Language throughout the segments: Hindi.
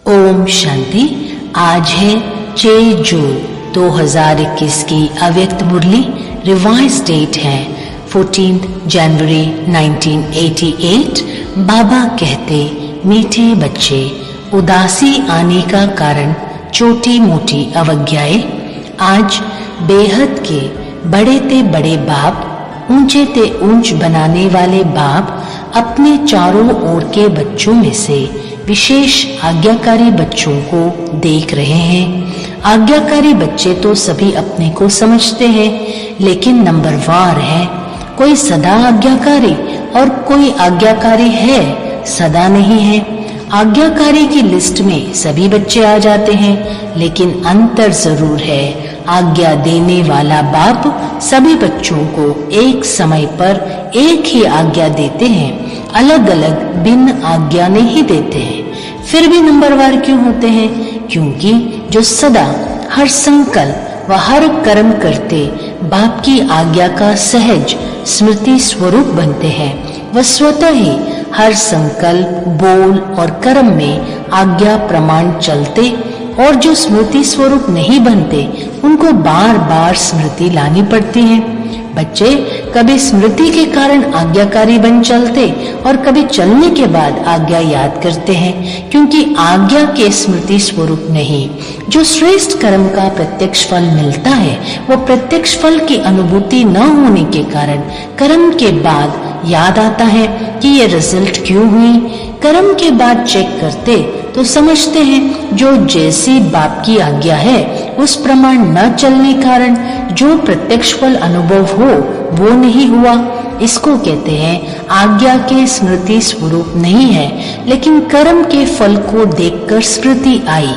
ओम शांति। आज है 6 जून 2021 की अव्यक्त मुरली। रिवाइज डेट है 14 जनवरी 1988। बाबा कहते, मीठे बच्चे, उदासी आने का कारण छोटी मोटी अवज्ञाएं। आज बेहद के बड़े ते बड़े बाप, ऊंचे ते ऊंच बनाने वाले बाप अपने चारों ओर के बच्चों में से विशेष आज्ञाकारी बच्चों को देख रहे हैं। आज्ञाकारी बच्चे तो सभी अपने को समझते हैं, लेकिन नंबरवार है। कोई सदा आज्ञाकारी और कोई आज्ञाकारी है सदा नहीं है। आज्ञाकारी की लिस्ट में सभी बच्चे आ जाते हैं, लेकिन अंतर जरूर है। आज्ञा देने वाला बाप सभी बच्चों को एक समय पर एक ही आज्ञा देते हैं, अलग अलग भिन्न आज्ञा नहीं देते हैं। फिर भी नंबरवार क्यों होते हैं? क्योंकि जो सदा हर संकल्प व हर कर्म करते बाप की आज्ञा का सहज स्मृति स्वरूप बनते हैं, वह स्वतः ही हर संकल्प, बोल और कर्म में आज्ञा प्रमाण चलते, और जो स्मृति स्वरूप नहीं बनते उनको बार बार स्मृति लानी पड़ती है। बच्चे कभी स्मृति के कारण आज्ञाकारी बन चलते और कभी चलने के बाद आज्ञा याद करते हैं, क्योंकि आज्ञा के स्मृति स्वरूप नहीं। जो श्रेष्ठ कर्म का प्रत्यक्ष फल मिलता है, वो प्रत्यक्ष फल की अनुभूति न होने के कारण कर्म के बाद याद आता है कि ये रिजल्ट क्यों हुई। कर्म के बाद चेक करते तो समझते हैं जो जैसी बाप की आज्ञा है उस प्रमाण न चलने कारण जो प्रत्यक्ष फल अनुभव हो वो नहीं हुआ। इसको कहते हैं आज्ञा के स्मृति स्वरूप नहीं है, लेकिन कर्म के फल को देखकर स्मृति आई।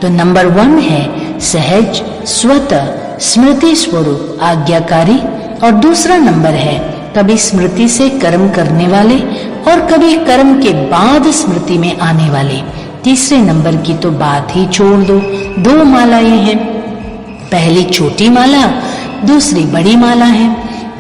तो नंबर 1 है सहज स्वतः स्मृति स्वरूप आज्ञाकारी, और दूसरा नंबर है कभी स्मृति से कर्म करने वाले और कभी कर्म के बाद स्मृति में आने वाले। तीसरे नंबर की तो बात ही छोड़ दो। 2 मालाएं हैं, पहली छोटी माला, दूसरी बड़ी माला है।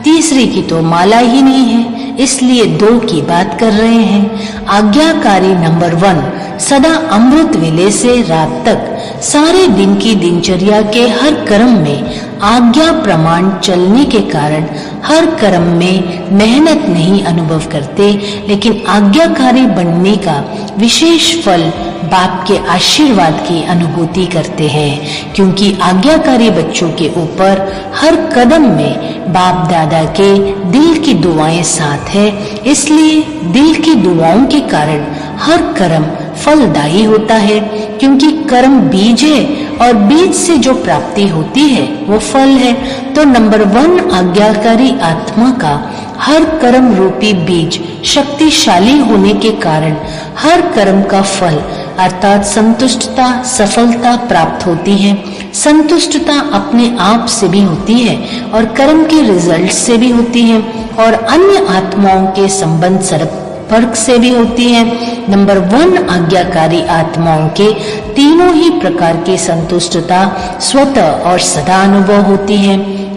तीसरी की तो माला ही नहीं है, इसलिए 2 की बात कर रहे हैं। आज्ञाकारी नंबर 1 सदा अमृत वेले से रात तक सारे दिन की दिनचर्या के हर कर्म में आज्ञा प्रमाण चलने के कारण हर कर्म में मेहनत नहीं अनुभव करते, लेकिन आज्ञाकारी बनने का विशेष फल बाप के आशीर्वाद की अनुभूति करते हैं। क्योंकि आज्ञाकारी बच्चों के ऊपर हर कदम में बाप दादा के दिल की दुआएं साथ है, इसलिए दिल की दुआओं के कारण हर कर्म फलदायी होता है। क्योंकि कर्म बीज है और बीज से जो प्राप्ति होती है वो फल है। तो नंबर 1 आज्ञाकारी आत्मा का हर कर्म रूपी बीज शक्तिशाली होने के कारण हर कर्म का फल अर्थात संतुष्टता, सफलता प्राप्त होती है। संतुष्टता अपने आप से भी होती है और कर्म के रिजल्ट से भी होती है, और अन्य आत्माओं के संबंध संपर्क से भी होती है। नंबर 1 आज्ञाकारी आत्माओं के तीनों ही प्रकार की संतुष्टता स्वतः और सदा अनुभव होती है।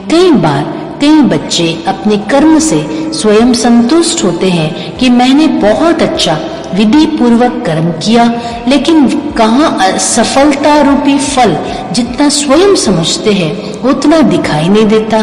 कई बार कई बच्चे अपने कर्म से स्वयं संतुष्ट होते हैं कि मैंने बहुत अच्छा विधि पूर्वक कर्म किया, लेकिन कहाँ सफलता रूपी फल जितना स्वयं समझते हैं उतना दिखाई नहीं देता,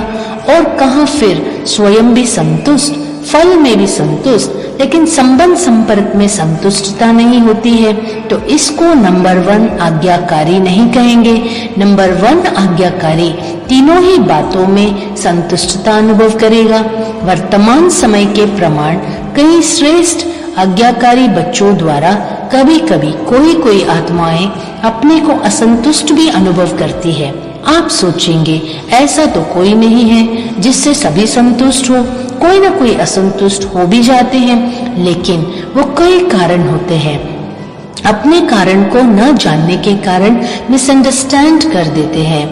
और कहाँ फिर स्वयं भी संतुष्ट, फल में भी संतुष्ट, लेकिन संबंध संपर्क में संतुष्टता नहीं होती है। तो इसको नंबर 1 आज्ञाकारी नहीं कहेंगे। नंबर 1 आज्ञाकारी तीनों ही बातों में संतुष्टता अनुभव करेगा। वर्तमान समय के प्रमाण कई श्रेष्ठ आज्ञाकारी बच्चों द्वारा कभी कभी कोई आत्माएं अपने को असंतुष्ट भी अनुभव करती है। आप सोचेंगे ऐसा तो कोई नहीं है जिससे सभी संतुष्ट हो, कोई ना कोई असंतुष्ट हो भी जाते हैं, लेकिन वो कई कारण होते हैं। अपने कारण को न जानने के कारण मिसअंडरस्टैंड कर देते हैं।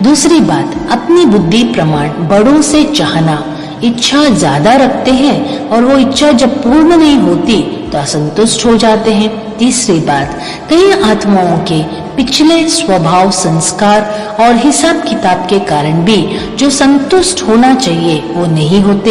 दूसरी बात, अपनी बुद्धि प्रमाण बड़ों से चाहना, इच्छा ज्यादा रखते हैं और वो इच्छा जब पूर्ण नहीं होती तो असंतुष्ट हो जाते हैं। तीसरी बात, कई आत्माओं के पिछले स्वभाव, संस्कार और हिसाब किताब के कारण भी जो संतुष्ट होना चाहिए वो नहीं होते।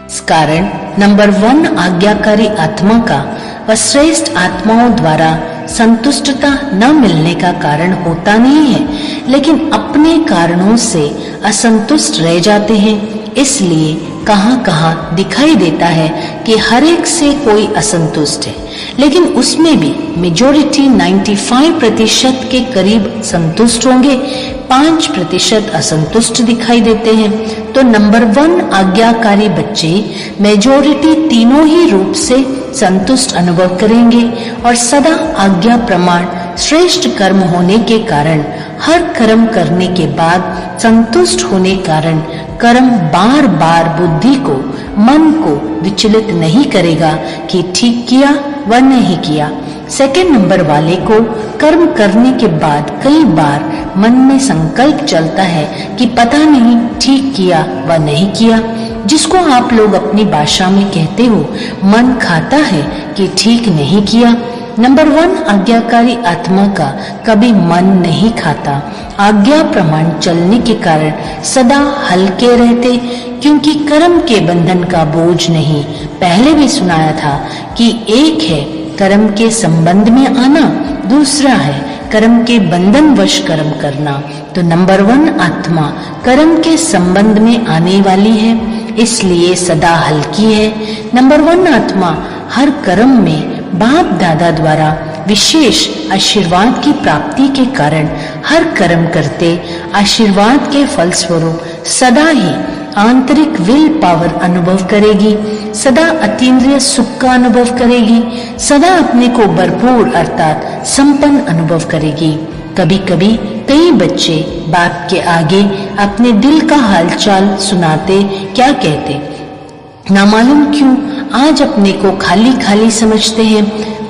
इस कारण नंबर 1 आज्ञाकारी आत्मा का व श्रेष्ठ आत्माओं द्वारा संतुष्टता न मिलने का कारण होता नहीं है, लेकिन अपने कारणों से असंतुष्ट रह जाते हैं। इसलिए कहाँ-कहाँ दिखाई देता है कि हर एक से कोई असंतुष्ट है, लेकिन उसमें भी मेजॉरिटी 95% के करीब संतुष्ट होंगे, 5% असंतुष्ट दिखाई देते हैं। तो नंबर 1 आज्ञाकारी बच्चे मेजॉरिटी तीनों ही रूप से संतुष्ट अनुभव करेंगे और सदा आज्ञा प्रमाण श्रेष्ठ कर्म होने के कारण हर कर्म करने के बाद संतुष्ट होने कारण कर्म बार बार बुद्धि को, मन को विचलित नहीं करेगा कि ठीक किया व नहीं किया। सेकंड नंबर वाले को कर्म करने के बाद कई बार मन में संकल्प चलता है कि पता नहीं ठीक किया व नहीं किया, जिसको आप लोग अपनी भाषा में कहते हो मन खाता है कि ठीक नहीं किया। नंबर 1 आज्ञाकारी आत्मा का कभी मन नहीं खाता। आज्ञा प्रमाण चलने के कारण सदा हल्के रहते, क्योंकि कर्म के बंधन का बोझ नहीं। पहले भी सुनाया था कि एक है कर्म के संबंध में आना, दूसरा है कर्म के बंधन वश कर्म करना। तो नंबर 1 आत्मा कर्म के संबंध में आने वाली है, इसलिए सदा हल्की है। नंबर 1 आत्मा हर कर्म में बाप दादा द्वारा विशेष आशीर्वाद की प्राप्ति के कारण हर कर्म करते आशीर्वाद के फलस्वरूप सदा ही आंतरिक विल पावर अनुभव करेगी, सदा अतीन्द्रिय सुख का अनुभव करेगी, सदा अपने को भरपूर अर्थात संपन्न अनुभव करेगी। कभी कभी कई बच्चे बाप के आगे अपने दिल का हालचाल सुनाते क्या कहते, ना मालूम क्यों आज अपने को खाली खाली समझते हैं।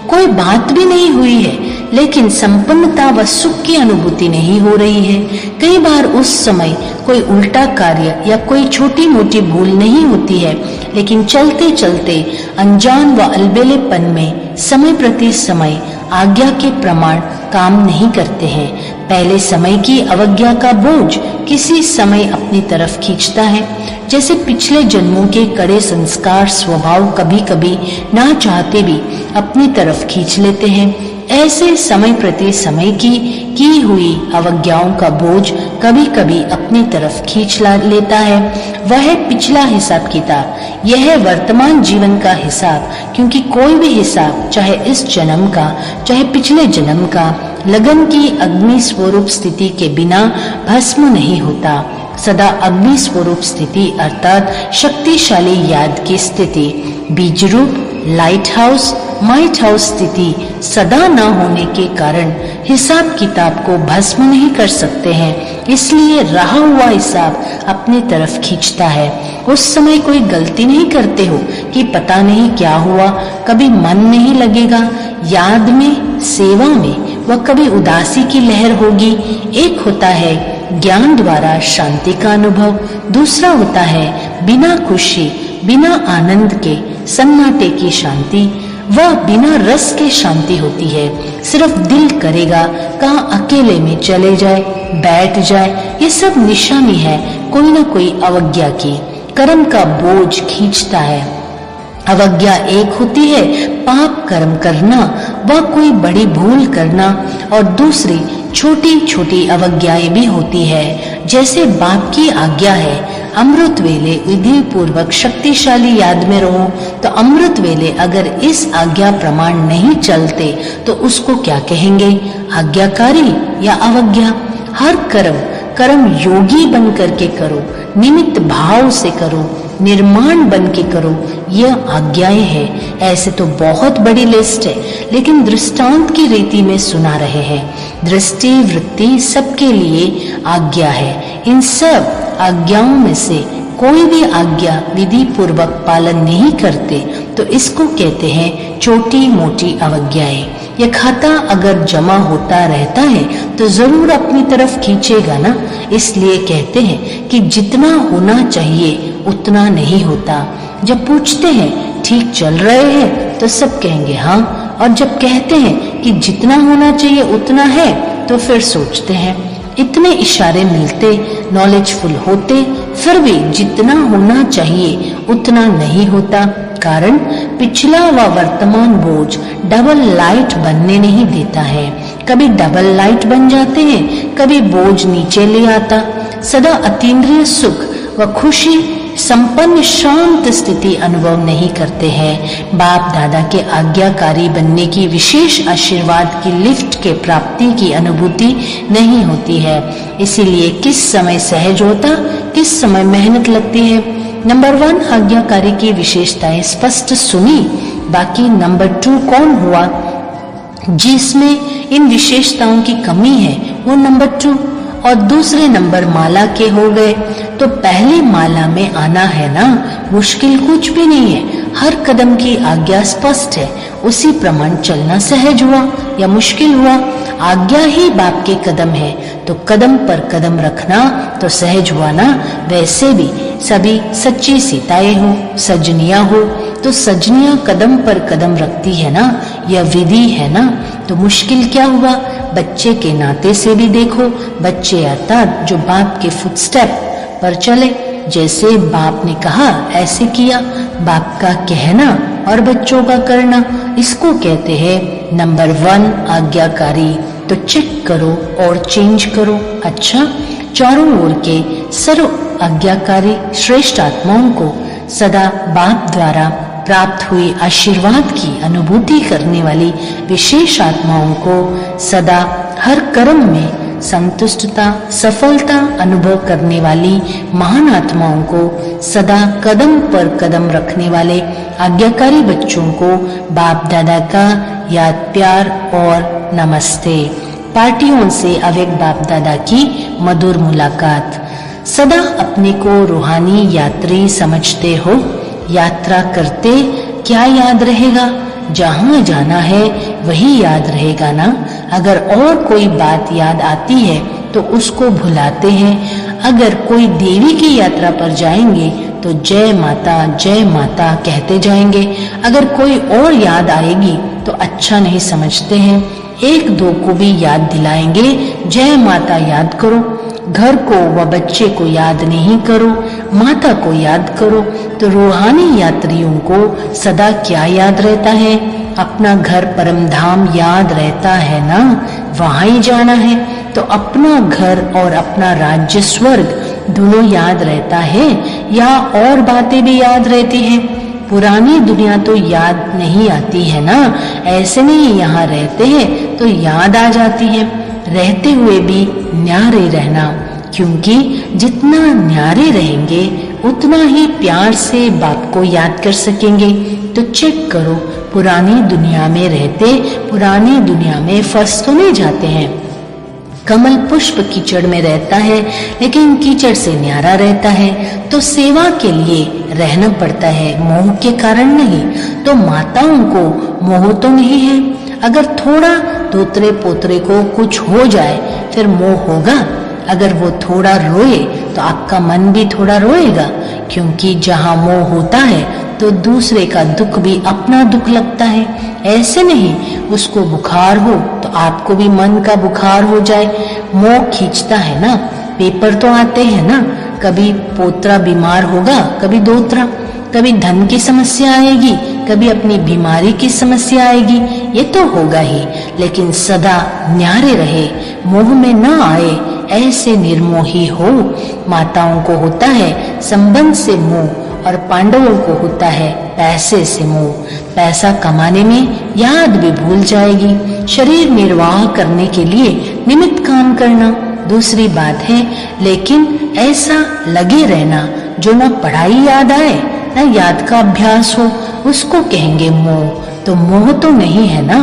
कोई बात भी नहीं हुई है, लेकिन संपन्नता व सुख की अनुभूति नहीं हो रही है। कई बार उस समय कोई उल्टा कार्य या कोई छोटी मोटी भूल नहीं होती है, लेकिन चलते चलते अनजान व अलबेलेपन में समय प्रति समय आज्ञा के प्रमाण काम नहीं करते हैं। पहले समय की अवज्ञा का बोझ किसी समय अपनी तरफ खींचता है, जैसे पिछले जन्मों के कड़े संस्कार स्वभाव कभी कभी ना चाहते भी अपनी तरफ खींच लेते हैं। ऐसे समय प्रति समय की हुई अवज्ञाओं का बोझ कभी कभी अपनी तरफ खींच लेता है। वह पिछला हिसाब किताब, यह वर्तमान जीवन का हिसाब, क्योंकि कोई भी हिसाब चाहे इस जन्म का चाहे पिछले जन्म का लगन की अग्नि स्वरूप स्थिति के बिना भस्म नहीं होता। सदा अग्नि स्वरूप स्थिति अर्थात शक्तिशाली याद की स्थिति, बीज रूप लाइट हाउस माइट हाउस स्थिति सदा न होने के कारण हिसाब किताब को भस्म नहीं कर सकते हैं, इसलिए रहा हुआ हिसाब अपनी तरफ खींचता है। उस समय कोई गलती नहीं करते हो कि पता नहीं क्या हुआ, कभी मन नहीं लगेगा याद में, सेवा में, व कभी उदासी की लहर होगी। एक होता है ज्ञान द्वारा शांति का अनुभव, दूसरा होता है बिना खुशी बिना आनंद के सन्नाटे की शांति। वह बिना रस के शांति होती है। सिर्फ दिल करेगा कहाँ अकेले में चले जाए, बैठ जाए, ये सब निशानी है कोई ना कोई अवज्ञा की। कर्म का बोझ खींचता है। अवज्ञा एक होती है पाप कर्म करना व कोई बड़ी भूल करना, और दूसरी छोटी छोटी अवज्ञाएं भी होती है। जैसे बाप की आज्ञा है अमृत वेले विधि पूर्वक शक्तिशाली याद में रहो, तो अमृत वेले अगर इस आज्ञा प्रमाण नहीं चलते तो उसको क्या कहेंगे, आज्ञाकारी या अवज्ञा। हर कर्म योगी बन करके करो, निमित्त भाव से करो, निर्माण बन के करो, यह आज्ञाएं हैं। ऐसे तो बहुत बड़ी लिस्ट है, लेकिन दृष्टांत की रीति में सुना रहे हैं। दृष्टि वृत्ति सबके लिए आज्ञा है। इन सब आज्ञाओं में से कोई भी आज्ञा विधि पूर्वक पालन नहीं करते तो इसको कहते हैं छोटी मोटी अवज्ञाएं। यह खाता अगर जमा होता रहता है तो जरूर अपनी तरफ खींचेगा ना। इसलिए कहते हैं कि जितना होना चाहिए उतना नहीं होता। जब पूछते हैं ठीक चल रहे हैं तो सब कहेंगे हाँ, और जब कहते हैं कि जितना होना चाहिए उतना है तो फिर सोचते हैं। इतने इशारे मिलते, नॉलेजफुल होते, फिर भी जितना होना चाहिए उतना नहीं होता। कारण पिछला व वर्तमान बोझ डबल लाइट बनने नहीं देता है। कभी डबल लाइट बन जाते हैं, कभी बोझ नीचे ले आता। सदा अतीन्द्रिय सुख व खुशी संपन्न शांत स्थिति अनुभव नहीं करते हैं। बाप दादा के आज्ञाकारी बनने की विशेष आशीर्वाद की लिफ्ट के प्राप्ति की अनुभूति नहीं होती है। इसीलिए किस समय सहज होता, किस समय मेहनत लगती है। नंबर 1 आज्ञाकारी की विशेषताएं स्पष्ट सुनी। बाकी नंबर 2 कौन हुआ जिसमें इन विशेषताओं की कमी है, वो नंबर 2 और दूसरे नंबर माला के हो गए। तो पहली माला में आना है ना, मुश्किल कुछ भी नहीं है। हर कदम की आज्ञा स्पष्ट है, उसी प्रमाण चलना सहज हुआ या मुश्किल हुआ। आज्ञा ही बाप के कदम है, तो कदम पर कदम रखना तो सहज हुआ ना। वैसे भी सभी सच्ची सीताएं हो, सजनियां हो, तो सजनियां कदम पर कदम रखती है ना, यह विधि है ना। तो मुश्किल क्या हुआ, बच्चे के नाते से भी देखो। बच्चे अर्थात जो बाप के फुटस्टेप पर चले, जैसे बाप ने कहा ऐसे किया। बाप का कहना और बच्चों का करना, इसको कहते हैं नंबर 1 आज्ञाकारी। तो चेक करो और चेंज करो। अच्छा, चारों ओर के सर्व आज्ञाकारी श्रेष्ठ आत्माओं को सदा बाप द्वारा प्राप्त हुई आशीर्वाद की अनुभूति करने वाली विशेष आत्माओं को सदा हर कर्म में संतुष्टता सफलता अनुभव करने वाली महान आत्माओं को सदा कदम पर कदम रखने वाले आज्ञाकारी बच्चों को बाप दादा का याद प्यार और नमस्ते। पार्टियों से अव्यक्त बाप दादा की मधुर मुलाकात। सदा अपने को रूहानी यात्री समझते हो। यात्रा करते क्या याद रहेगा, जहाँ जाना है वही याद रहेगा ना। अगर और कोई बात याद आती है तो उसको भुलाते हैं। अगर कोई देवी की यात्रा पर जाएंगे तो जय माता कहते जाएंगे। अगर कोई और याद आएगी तो अच्छा नहीं समझते हैं। एक दो को भी याद दिलाएंगे, जय माता याद करो। घर को व बच्चे को याद नहीं करो, माता को याद करो। तो रूहानी यात्रियों को सदा क्या याद रहता है, अपना घर परम धाम याद रहता है ना, वहां ही जाना है। तो अपना घर और अपना राज्य स्वर्ग दोनों याद रहता है या और बातें भी याद रहती हैं। पुरानी दुनिया तो याद नहीं आती है ना, ऐसे नहीं यहाँ रहते हैं तो याद आ जाती है। रहते हुए भी न्यारे रहना, क्योंकि जितना न्यारे रहेंगे उतना ही प्यार से बाप को याद कर सकेंगे। तो चेक करो, पुरानी दुनिया में रहते पुरानी दुनिया में फंस तो नहीं जाते हैं। कमल पुष्प कीचड़ में रहता है लेकिन कीचड़ से न्यारा रहता है। तो सेवा के लिए रहना पड़ता है, मोह के कारण नहीं। तो माताओं को मोह तो नहीं है। अगर थोड़ा दोतरे पोतरे को कुछ हो जाए फिर मोह होगा। अगर वो थोड़ा रोए तो आपका मन भी थोड़ा रोएगा, क्योंकि जहाँ मोह होता है तो दूसरे का दुख भी अपना दुख लगता है। ऐसे नहीं उसको बुखार हो तो आपको भी मन का बुखार हो जाए। मोह खींचता है ना। पेपर तो आते हैं ना, कभी पोतरा बीमार होगा, कभी दोतरा, कभी धन की समस्या आएगी, कभी अपनी बीमारी की समस्या आएगी, ये तो होगा ही। लेकिन सदा न्यारे रहे, मोह में न आए, ऐसे निर्मोही हो। माताओं को होता है संबंध से मोह और पांडवों को होता है पैसे से मोह। पैसा कमाने में याद भी भूल जाएगी। शरीर निर्वाह करने के लिए निमित्त काम करना दूसरी बात है, लेकिन ऐसा लगे रहना जो न पढ़ाई याद आए न याद का अभ्यास हो, उसको कहेंगे मोह। तो मोह तो नहीं है ना।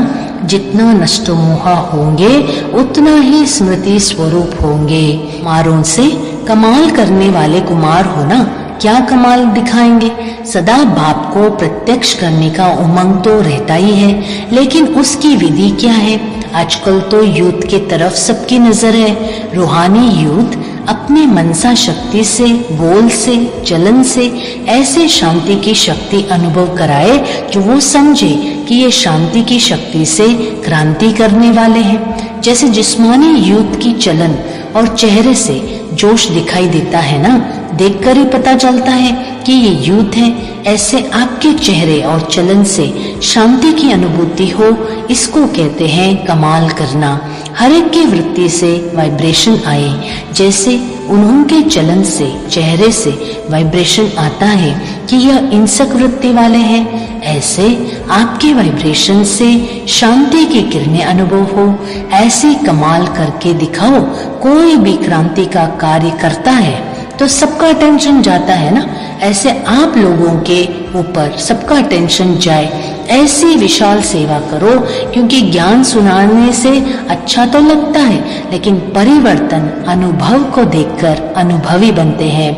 जितना नष्ट मोह होंगे उतना ही स्मृति स्वरूप होंगे। कुमारों से कमाल करने वाले कुमार हो ना, क्या कमाल दिखाएंगे। सदा बाप को प्रत्यक्ष करने का उमंग तो रहता ही है, लेकिन उसकी विधि क्या है। आजकल तो यूथ के तरफ सबकी नजर है। रूहानी यूथ अपनी मनसा शक्ति से, बोल से, चलन से ऐसे शांति की शक्ति अनुभव कराए जो वो समझे कि ये शांति की शक्ति से क्रांति करने वाले हैं। जैसे जिस्मानी यूथ की चलन और चेहरे से जोश दिखाई देता है ना, देखकर ही पता चलता है कि ये युद्ध है। ऐसे आपके चेहरे और चलन से शांति की अनुभूति हो, इसको कहते हैं कमाल करना। हर एक की वृत्ति से वाइब्रेशन आए, जैसे उन्हों के चलन से, चेहरे से वाइब्रेशन आता है कि यह इंसक वृत्ति वाले हैं। ऐसे आपके वाइब्रेशन से शांति की किरणें अनुभव हो। ऐसे कमाल करके दिखाओ। कोई भी क्रांति का कार्य करता है तो सबका अटेंशन जाता है ना, ऐसे आप लोगों के ऊपर सबका अटेंशन जाए, ऐसी विशाल सेवा करो। क्योंकि ज्ञान सुनाने से अच्छा तो लगता है, लेकिन परिवर्तन अनुभव को देखकर अनुभवी बनते हैं।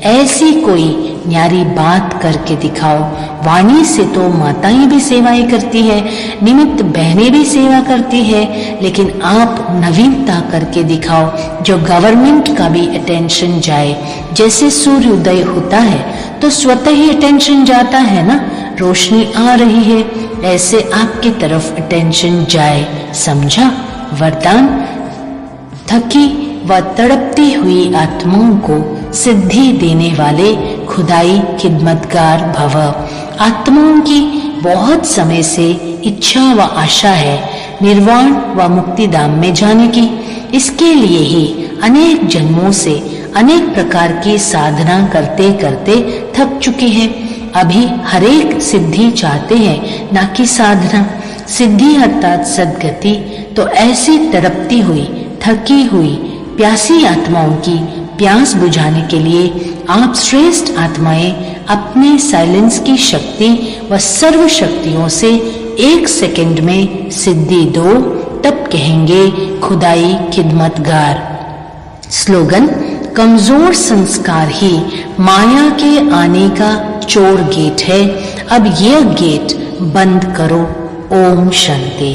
ऐसी कोई न्यारी बात करके दिखाओ। वाणी से तो माताएं भी सेवाएं करती है, निमित्त बहनें भी सेवा करती है, लेकिन आप नवीनता करके दिखाओ जो गवर्नमेंट का भी अटेंशन जाए। जैसे सूर्य उदय होता है तो स्वतः ही अटेंशन जाता है ना, रोशनी आ रही है, ऐसे आपकी तरफ अटेंशन जाए। समझा? वरदान, थकी व तड़पती हुई आत्माओं को सिद्धि देने वाले खुदाई खिदमतगार भव। आत्माओं की बहुत समय से इच्छा व आशा है निर्वाण व मुक्ति धाम में जाने की। इसके लिए ही अनेक जन्मों से अनेक प्रकार की साधना करते करते थक चुके हैं। अभी हरेक सिद्धि चाहते हैं, ना कि साधना। सिद्धि अर्थात सद्गति। तो ऐसी तड़पती हुई, थकी हुई, प्यासी आत्माओं की प्यास बुझाने के लिए आप श्रेष्ठ आत्माएं अपने साइलेंस की शक्ति व सर्व शक्तियों से 1 सेकंड में सिद्धि दो, तब कहेंगे खुदाई खिदमतगार। स्लोगन, कमजोर संस्कार ही माया के आने का चोर गेट है। अब यह गेट बंद करो। ओम शांति।